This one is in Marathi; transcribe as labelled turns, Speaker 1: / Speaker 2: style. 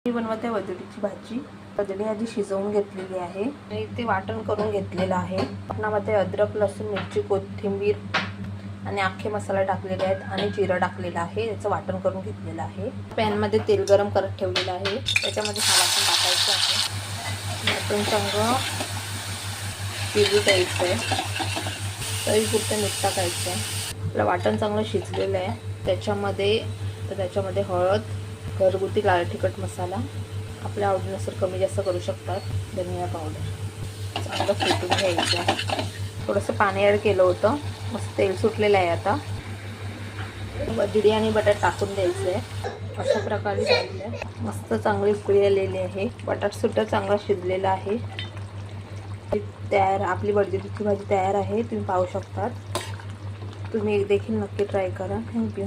Speaker 1: मी बनवते वजडीची भाजी। वजडी आधी शिजवून घेतलेली आहे आणि ते वाटण करून घेतलेलं आहे। वाटणामध्ये अद्रक, लसूण, मिरची, कोथिंबीर आणि अख्खे मसाला टाकलेले आहेत आणि जिरं टाकलेलं आहे। याचं वाटण करून घेतलेलं आहे। पॅन मध्ये तेल गरम करत ठेवलेलं आहे। त्याच्यामध्ये हा वाटण टाकायचं आहे। वाटण चांगलं शिजू द्यायचं आहे। चवीपुरतं मीठ टाकायचं आहे। आपलं वाटण चांगलं शिजलेलं आहे। त्याच्यामध्ये हळद, घरगुती लाल तिखट मसाला, आपल्या आवडीनुसार कमी जास्त करू शकतात, धनिया पावडर चांगलं फेटून घ्यायचं। थोडंसं पाणी ॲड केलं होतं, मस्त तेल सुटलेलं आहे। आता वजडी आणि बटाट टाकून द्यायचं आहे। अशा प्रकारे झालेलं मस्त चांगली उकळी आलेली आहे। बटाट सुद्धा चांगला शिजलेला आहे। तयार आपली वजडीची भाजी तयार आहे। तुम्ही पाहू शकता। तुम्ही देखील नक्की ट्राय करा। थँक्यू।